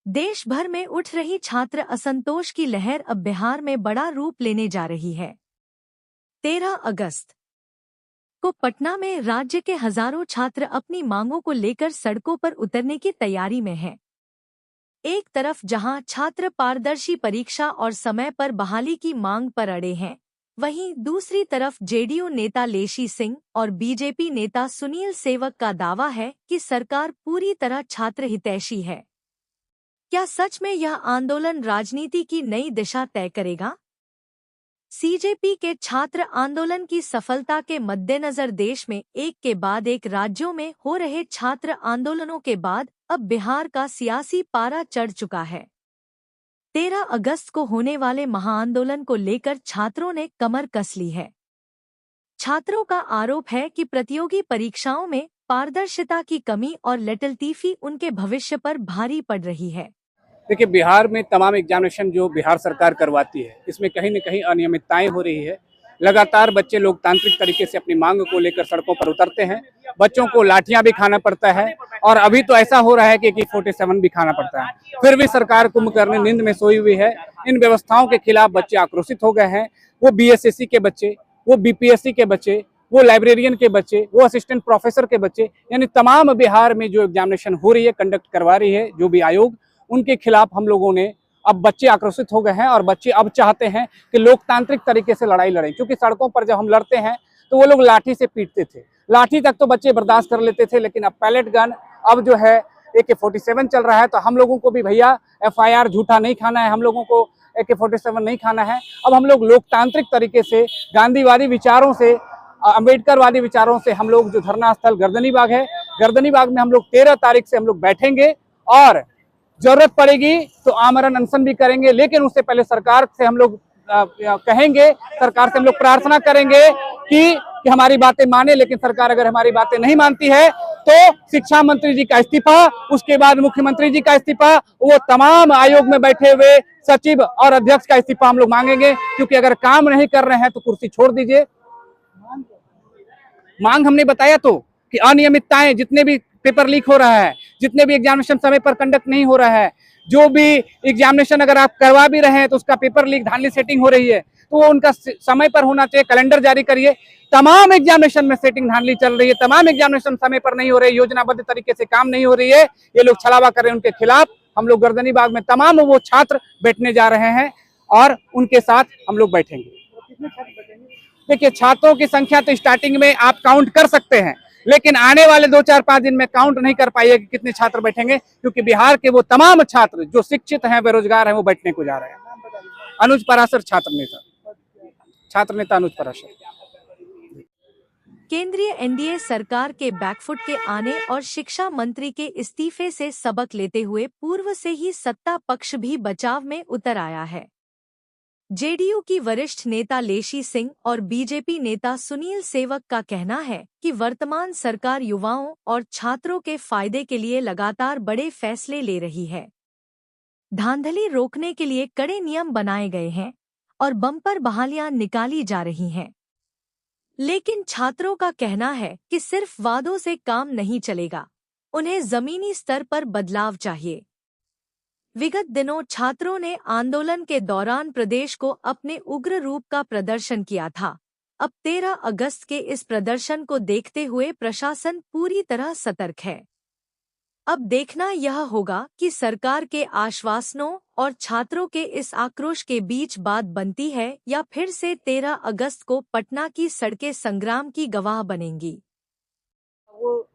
देश भर में उठ रही छात्र असंतोष की लहर अब बिहार में बड़ा रूप लेने जा रही है। 13 अगस्त को पटना में राज्य के हजारों छात्र अपनी मांगों को लेकर सड़कों पर उतरने की तैयारी में हैं। एक तरफ जहां छात्र पारदर्शी परीक्षा और समय पर बहाली की मांग पर अड़े हैं, वहीं दूसरी तरफ जेडीयू नेता लेशी सिंह और बीजेपी नेता सुनील सेवक का दावा है कि सरकार पूरी तरह छात्र हितैषी है। क्या सच में यह आंदोलन राजनीति की नई दिशा तय करेगा? सीजेपी के छात्र आंदोलन की सफलता के मद्देनजर देश में एक के बाद एक राज्यों में हो रहे छात्र आंदोलनों के बाद अब बिहार का सियासी पारा चढ़ चुका है। 13 अगस्त को होने वाले महाआंदोलन को लेकर छात्रों ने कमर कस ली है। छात्रों का आरोप है कि प्रतियोगी परीक्षाओं में पारदर्शिता की कमी और लटलतीफी उनके भविष्य पर भारी पड़ रही है। देखिए, बिहार में तमाम एग्जामिनेशन जो बिहार सरकार करवाती है, इसमें कहीं न कहीं अनियमितताएं हो रही है। लगातार बच्चे लोकतांत्रिक तरीके से अपनी मांग को लेकर सड़कों पर उतरते हैं। बच्चों को लाठियां भी खाना पड़ता है और अभी तो ऐसा हो रहा है कि AK-47 भी खाना पड़ता है। फिर भी सरकार कुंभकर्ण नींद में सोई हुई है। इन व्यवस्थाओं के खिलाफ बच्चे आक्रोशित हो गए हैं। वो BSSC के बच्चे, वो BPSC के बच्चे, वो लाइब्रेरियन के बच्चे, वो असिस्टेंट प्रोफेसर के बच्चे, यानी तमाम बिहार में जो एग्जामिनेशन हो रही है, कंडक्ट करवा रही है जो भी आयोग, उनके खिलाफ हम लोगों ने अब बच्चे आक्रोशित हो गए हैं और बच्चे अब चाहते हैं कि लोकतांत्रिक तरीके से लड़ाई लड़ें। क्योंकि सड़कों पर जब हम लड़ते हैं तो वो लोग लाठी से पीटते थे, लाठी तक तो बच्चे बर्दाश्त कर लेते थे, लेकिन अब पैलेट गन, अब जो है AK-47 चल रहा है। तो हम लोगों को भी भैया FIR झूठा नहीं खाना है, हम लोगों को AK-47 नहीं खाना है। अब हम लोग लोकतांत्रिक तरीके से, गांधीवादी विचारों से, अम्बेडकरवादी विचारों से हम लोग जो धरना स्थल गर्दनी बाग है, गर्दनी बाग में हम लोग 13 तारीख से हम लोग बैठेंगे और जरूरत पड़ेगी तो आमरण अनशन भी करेंगे। लेकिन उससे पहले सरकार से हम लोग कहेंगे, सरकार से हम लोग प्रार्थना करेंगे कि हमारी बातें माने। लेकिन सरकार अगर हमारी बातें नहीं मानती है तो शिक्षा मंत्री जी का इस्तीफा, उसके बाद मुख्यमंत्री जी का इस्तीफा, वो तमाम आयोग में बैठे हुए सचिव और अध्यक्ष का इस्तीफा हम लोग मांगेंगे। क्योंकि अगर काम नहीं कर रहे हैं तो कुर्सी छोड़ दीजिए। मांग हमने बताया तो कि अनियमितताएं, जितने भी पेपर लीक हो रहा है, जितने भी एग्जामिनेशन समय पर कंडक्ट नहीं हो रहा है, जो भी एग्जामिनेशन अगर आप करवा भी रहे हैं तो उसका पेपर लीक, धांधली सेटिंग हो रही है, तो वो उनका समय पर होना चाहिए। कैलेंडर जारी करिए। तमाम एग्जामिनेशन में सेटिंग धांधली चल रही है, तमाम एग्जामिनेशन समय पर नहीं हो रहे, योजनाबद्ध तरीके से काम नहीं हो रही है, ये लोग छलावा कर रहे हैं। उनके खिलाफ हम लोग गर्दनी बाग में तमाम वो छात्र बैठने जा रहे हैं और उनके साथ हम लोग बैठेंगे। देखिए, छात्रों की संख्या तो स्टार्टिंग में आप काउंट कर सकते हैं, लेकिन आने वाले 2-4-5 दिन में काउंट नहीं कर पाइए कि कितने छात्र बैठेंगे। क्योंकि बिहार के वो तमाम छात्र जो शिक्षित हैं, बेरोजगार हैं, वो बैठने को जा रहे हैं। अनुज पराशर, छात्र नेता अनुज पराशर। केंद्रीय NDA सरकार के बैकफुट के आने और शिक्षा मंत्री के इस्तीफे से सबक लेते हुए पूर्व से ही सत्ता पक्ष भी बचाव में उतर आया है। जेडीयू की वरिष्ठ नेता लेशी सिंह और बीजेपी नेता सुनील सेवक का कहना है कि वर्तमान सरकार युवाओं और छात्रों के फायदे के लिए लगातार बड़े फैसले ले रही है। धांधली रोकने के लिए कड़े नियम बनाए गए हैं और बम्पर बहालियां निकाली जा रही हैं। लेकिन छात्रों का कहना है कि सिर्फ वादों से काम नहीं चलेगा, उन्हें जमीनी स्तर पर बदलाव चाहिए। विगत दिनों छात्रों ने आंदोलन के दौरान प्रदेश को अपने उग्र रूप का प्रदर्शन किया था। अब 13 अगस्त के इस प्रदर्शन को देखते हुए प्रशासन पूरी तरह सतर्क है। अब देखना यह होगा कि सरकार के आश्वासनों और छात्रों के इस आक्रोश के बीच बात बनती है या फिर से 13 अगस्त को पटना की सड़कें संग्राम की गवाह बनेंगी। वो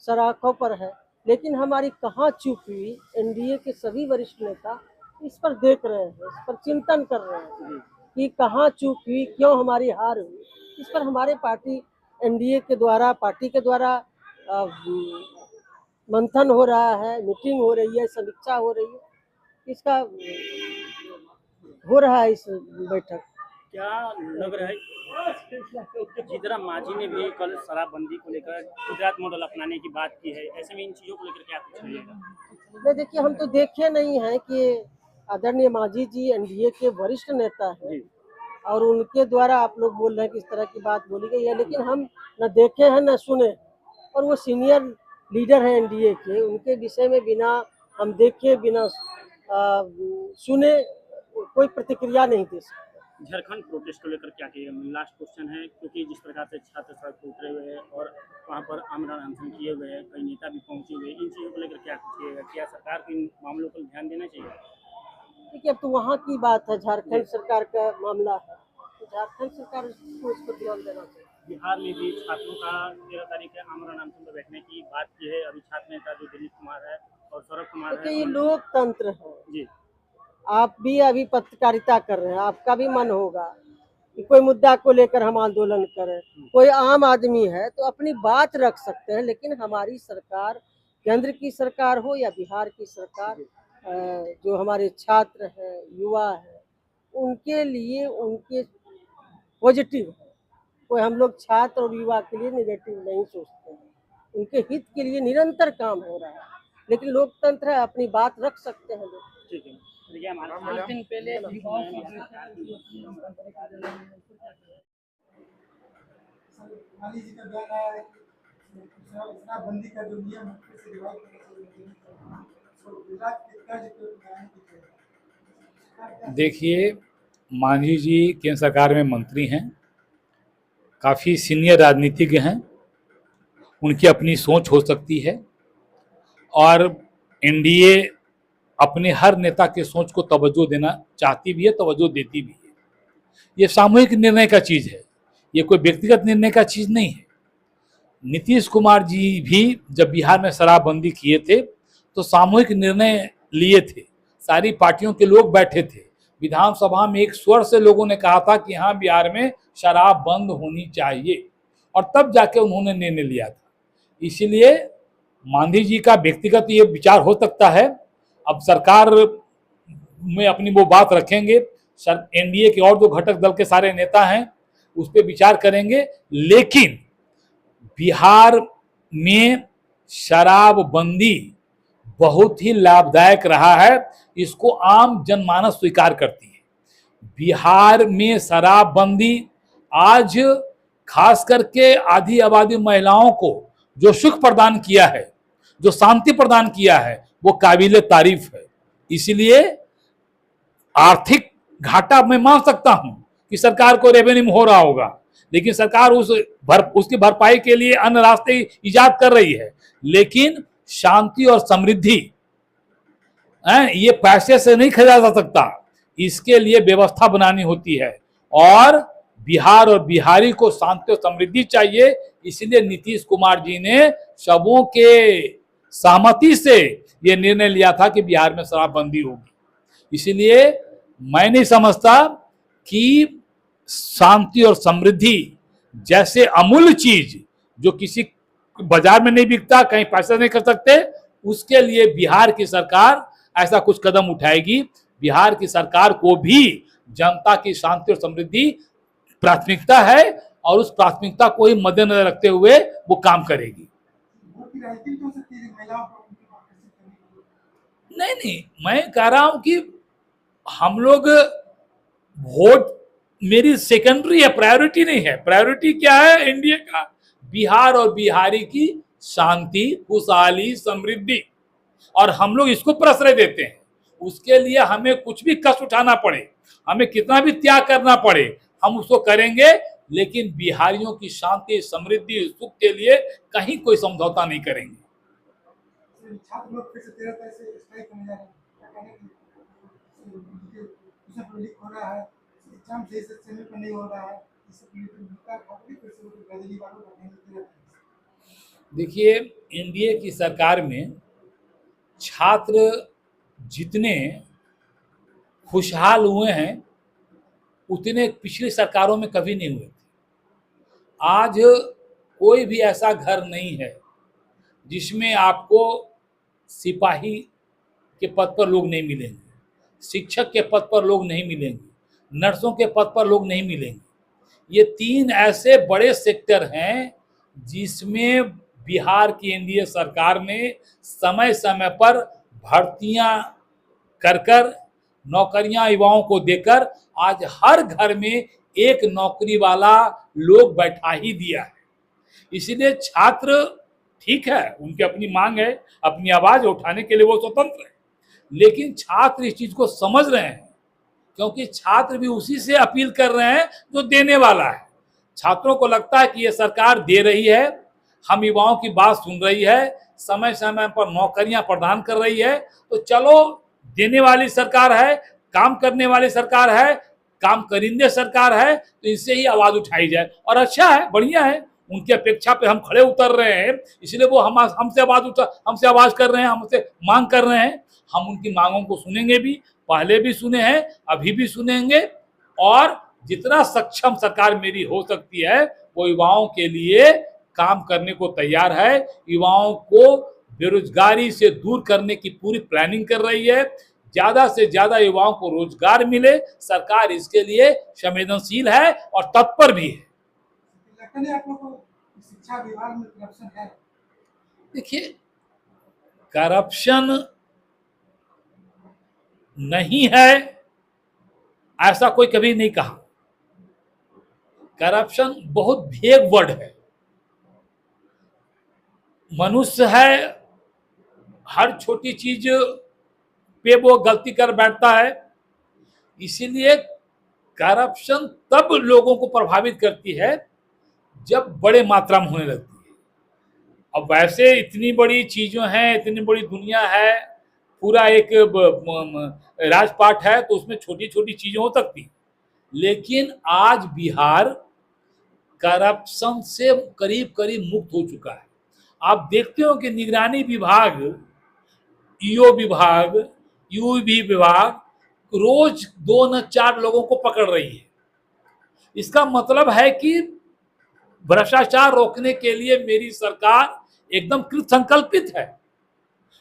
सराखों पर है, लेकिन हमारी कहाँ चूक हुई। NDA के सभी वरिष्ठ नेता इस पर देख रहे हैं, इस पर चिंतन कर रहे हैं कि कहाँ चूक हुई, क्यों हमारी हार हुई। इस पर हमारे पार्टी NDA के द्वारा, पार्टी के द्वारा मंथन हो रहा है, मीटिंग हो रही है, समीक्षा हो रही है, इसका हो रहा है इस बैठक। क्या लग रहा है जीतराम मांझी ने भी कल शराबबंदी को लेकर गुजरात मॉडल अपनाने की बात की है, ऐसे में इन चीजों को लेकर क्या कुछ कहिएगा? देखिए, हम तो देखे नहीं है कि आदरणीय मांझी जी NDA के वरिष्ठ नेता हैं और उनके द्वारा आप लोग बोल रहे हैं कि इस तरह की बात बोली गई है, लेकिन हम न देखे हैं न सुने। और वो सीनियर लीडर हैं NDA के, उनके विषय में बिना हम देखे बिना सुने कोई प्रतिक्रिया नहीं दे सकते। झारखंड प्रोटेस्ट को लेकर क्या कहिएगा? लास्ट क्वेश्चन है, क्योंकि जिस प्रकार से छात्र सड़क पर उतरे हुए हैं और वहाँ पर आमरण अनशन किए हुए हैं, कई नेता भी पहुंचे हुए हैं, इन चीज़ों को लेकर क्या कहिएगा? क्या सरकार को इन मामलों पर ध्यान देना चाहिए? देखिए, अब तो वहाँ की बात है, झारखंड सरकार का मामला है, तो झारखंड सरकार को इस पर ध्यान देना चाहिए। बिहार में भी छात्रों का 13 तारीख है आमरण अनशन पर बैठने की बात की है। अभी छात्र नेता जो दिलीप कुमार है और सौरभ कुमार देखिए, है, ये लोकतंत्र है। जी आप भी अभी पत्रकारिता कर रहे हैं, आपका भी मन होगा कि कोई मुद्दा को लेकर हम आंदोलन करें। कोई आम आदमी है तो अपनी बात रख सकते हैं, लेकिन हमारी सरकार, केंद्र की सरकार हो या बिहार की सरकार, जो हमारे छात्र हैं, युवा हैं, उनके लिए उनके पॉजिटिव है। कोई हम लोग छात्र और युवा के लिए निगेटिव नहीं सोचते हैं, उनके हित के लिए निरंतर काम हो रहा है। लेकिन लोकतंत्र है, अपनी बात रख सकते हैं लोग। ठीक है। देखिए, हमारा कुछ दिन पहले माली जी का बयान आया है कि शराबबंदी का जो नियम है उसे रिवाइव करना चाहिए। तो गुजरात के कर्ज पे बयान की देखिए, मांझी जी केंद्र सरकार में मंत्री हैं, काफ़ी सीनियर राजनीतिज्ञ हैं, उनकी अपनी सोच हो सकती है और एनडीए अपने हर नेता के सोच को तवज्जो देना चाहती भी है, तवज्जो देती भी है। ये सामूहिक निर्णय का चीज़ है, ये कोई व्यक्तिगत निर्णय का चीज़ नहीं है। नीतीश कुमार जी भी जब बिहार में शराबबंदी किए थे तो सामूहिक निर्णय लिए थे, सारी पार्टियों के लोग बैठे थे, विधानसभा में एक स्वर से लोगों ने कहा था कि हाँ, बिहार में शराब बंद होनी चाहिए, और तब जाके उन्होंने निर्णय लिया था। इसीलिए मांझी जी का व्यक्तिगत ये विचार हो सकता है, अब सरकार में अपनी वो बात रखेंगे, एनडीए के और जो घटक दल के सारे नेता हैं उस पर विचार करेंगे। लेकिन बिहार में शराबबंदी बहुत ही लाभदायक रहा है, इसको आम जनमानस स्वीकार करती है। बिहार में शराबबंदी आज खास करके आधी आबादी महिलाओं को जो सुख प्रदान किया है, जो शांति प्रदान किया है, वो काबिल तारीफ है। इसलिए आर्थिक घाटा मैं मान सकता हूं कि सरकार को रेवेन्यू हो रहा होगा, लेकिन सरकार उसकी भरपाई के लिए अन्य रास्ते इजाद कर रही है। लेकिन शांति और समृद्धि ये पैसे से नहीं खरीदा जा सकता, इसके लिए व्यवस्था बनानी होती है, और बिहार और बिहारी को शांति और समृद्धि चाहिए। इसलिए नीतीश कुमार जी ने सबों के सहमति से ये निर्णय लिया था कि बिहार में शराबबंदी होगी। इसलिए मैं नहीं समझता कि शांति और समृद्धि जैसे अमूल्य चीज जो किसी बाजार में नहीं बिकता, कहीं पैसा नहीं कर सकते, उसके लिए बिहार की सरकार ऐसा कुछ कदम उठाएगी। बिहार की सरकार को भी जनता की शांति और समृद्धि प्राथमिकता है, और उस प्राथमिकता को ही मद्देनजर रखते हुए वो काम करेगी। नहीं, मैं कह रहा हूं कि हम लोग वोट मेरी सेकेंडरी है, प्रायोरिटी नहीं है। प्रायोरिटी क्या है एनडीए का? बिहार और बिहारी की शांति, खुशहाली, समृद्धि, और हम लोग इसको प्रश्रय देते हैं। उसके लिए हमें कुछ भी कष्ट उठाना पड़े, हमें कितना भी त्याग करना पड़े, हम उसको करेंगे, लेकिन बिहारियों की शांति, समृद्धि, सुख के लिए कहीं कोई समझौता नहीं करेंगे। देखिए, एनडीए की सरकार में छात्र जितने खुशहाल हुए हैं उतने पिछली सरकारों में कभी नहीं हुए थे। आज कोई भी ऐसा घर नहीं है जिसमें आपको सिपाही के पद पर लोग नहीं मिलेंगे, शिक्षक के पद पर लोग नहीं मिलेंगे, नर्सों के पद पर लोग नहीं मिलेंगे। ये तीन ऐसे बड़े सेक्टर हैं जिसमें बिहार की एनडीए सरकार ने समय समय पर भर्तियां कर नौकरियां युवाओं को देकर आज हर घर में एक नौकरी वाला लोग बैठा ही दिया है। इसलिए छात्र ठीक है, उनकी अपनी मांग है, अपनी आवाज उठाने के लिए वो स्वतंत्र है, लेकिन छात्र इस चीज को समझ रहे हैं, क्योंकि छात्र भी उसी से अपील कर रहे हैं जो देने वाला है। छात्रों को लगता है कि ये सरकार दे रही है, हम युवाओं की बात सुन रही है, समय समय पर नौकरियां प्रदान कर रही है, तो चलो देने वाली सरकार है, काम करने वाली सरकार है, काम करिंदे सरकार है, तो इससे ही आवाज उठाई जाए। और अच्छा है, बढ़िया है, उनकी अपेक्षा पे हम खड़े उतर रहे हैं, इसलिए वो हमसे आवाज कर रहे हैं, हमसे मांग कर रहे हैं। हम उनकी मांगों को सुनेंगे भी, पहले भी सुने हैं, अभी भी सुनेंगे, और जितना सक्षम सरकार मेरी हो सकती है वो युवाओं के लिए काम करने को तैयार है। युवाओं को बेरोजगारी से दूर करने की पूरी प्लानिंग कर रही है, ज्यादा से ज्यादा युवाओं को रोजगार मिले, सरकार इसके लिए संवेदनशील है और तत्पर भी है। लगता नहीं आप लोग को शिक्षा विभाग में करप्शन है? देखिए, करप्शन नहीं है ऐसा कोई कभी नहीं कहा। करप्शन बहुत भेग वर्ड है। मनुष्य है, हर छोटी चीज पे वो गलती कर बैठता है, इसीलिए करप्शन तब लोगों को प्रभावित करती है जब बड़े मात्रा में होने लगती है। अब वैसे इतनी बड़ी चीजों हैं, इतनी बड़ी दुनिया है, पूरा एक राजपाट है, तो उसमें छोटी छोटी चीजें हो सकती, लेकिन आज बिहार करप्शन से करीब करीब मुक्त हो चुका है। आप देखते हो कि निगरानी विभाग, ईओ विभाग, यूवी विभाग रोज 2 न 4 लोगों को पकड़ रही है। इसका मतलब है कि भ्रष्टाचार रोकने के लिए मेरी सरकार एकदम कृत संकल्पित है।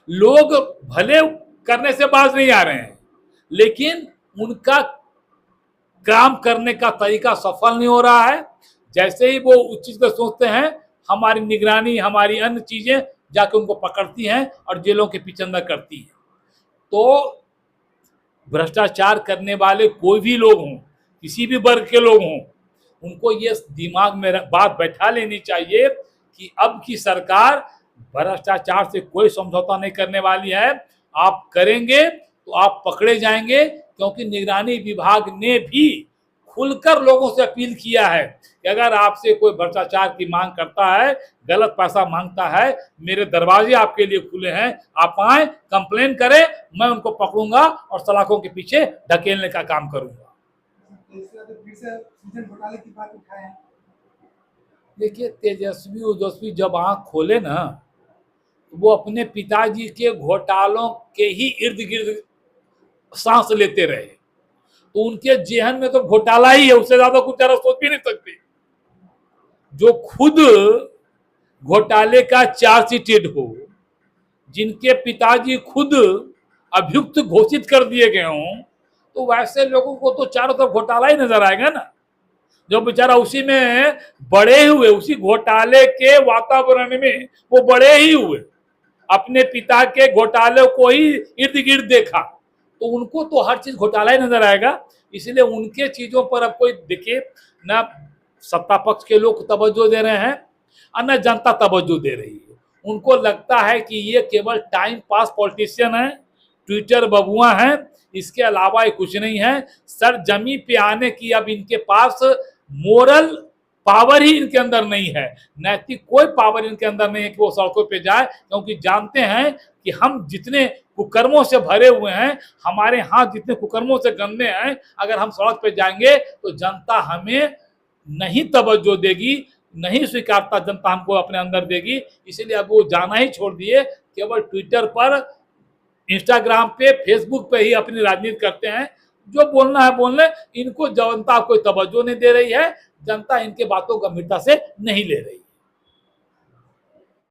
लोग भले करने से बाज नहीं आ रहे हैं, लेकिन उनका काम करने का तरीका सफल नहीं हो रहा है। जैसे ही वो उस चीज को सोचते हैं, हमारी निगरानी, हमारी अन्य चीजें जाके उनको पकड़ती हैं और जेलों के पीछे अंदर करती हैं। तो भ्रष्टाचार करने वाले कोई भी लोग हों, किसी भी वर्ग के लोग हों, उनको ये दिमाग में बात बैठा लेनी चाहिए कि अब की सरकार भ्रष्टाचार से कोई समझौता नहीं करने वाली है। आप करेंगे तो आप पकड़े जाएंगे, क्योंकि निगरानी विभाग ने भी खुलकर लोगों से अपील किया है कि अगर आपसे कोई भ्रष्टाचार की मांग करता है, गलत पैसा मांगता है, मेरे दरवाजे आपके लिए खुले हैं, आप आए, कंप्लेन करें, मैं उनको पकड़ूंगा और सलाखों के पीछे ढकेलने का काम करूंगा। तो फिर से सृजन घोटाले की बात उठाए। देखिए, तेजस्वी ओजस्वी जब आंख खोले ना, वो अपने पिताजी के घोटालों के ही इर्द गिर्द सांस लेते रहे, तो उनके जेहन में तो घोटाला ही है, उससे ज्यादा कुछ जरा सोच भी नहीं सकते। जो खुद घोटाले का चार्जशीटेड हो, जिनके पिताजी खुद अभियुक्त घोषित कर दिए गए हों, तो वैसे लोगों को तो चारों तरफ घोटाला ही नजर आएगा ना। जो बेचारा उसी में बड़े हुए, उसी घोटाले के वातावरण में वो बड़े ही हुए, अपने पिता के घोटाले को ही इर्द गिर्द देखा, तो उनको तो हर चीज घोटाला ही नजर आएगा। इसलिए उनके चीजों पर अब कोई देखिए, ना सत्ता पक्ष के लोग तवज्जो दे रहे हैं और न जनता तवज्जो दे रही है। उनको लगता है कि ये केवल टाइम पास पॉलिटिशियन है, ट्विटर बबुआ हैं, इसके अलावा ये कुछ नहीं है। सर जमी पे आने की अब इनके पास मोरल पावर ही इनके अंदर नहीं है, नैतिक कोई पावर इनके अंदर नहीं है कि वो सड़कों पे जाए, क्योंकि जानते हैं कि हम जितने कुकर्मों से भरे हुए हैं, हमारे हाथ जितने कुकर्मों से गंदे हैं, अगर हम सड़क पे जाएंगे तो जनता हमें नहीं तवज्जो देगी, नहीं स्वीकारता जनता हमको अपने अंदर देगी। इसलिए अब वो जाना ही छोड़ दिए, केवल ट्विटर पर, इंस्टाग्राम पे, फेसबुक पे ही अपनी राजनीति करते हैं। जो बोलना है बोलने, इनको जनता कोई तवज्जो नहीं दे रही है, जनता इनके बातों गंभीरता से नहीं ले रही।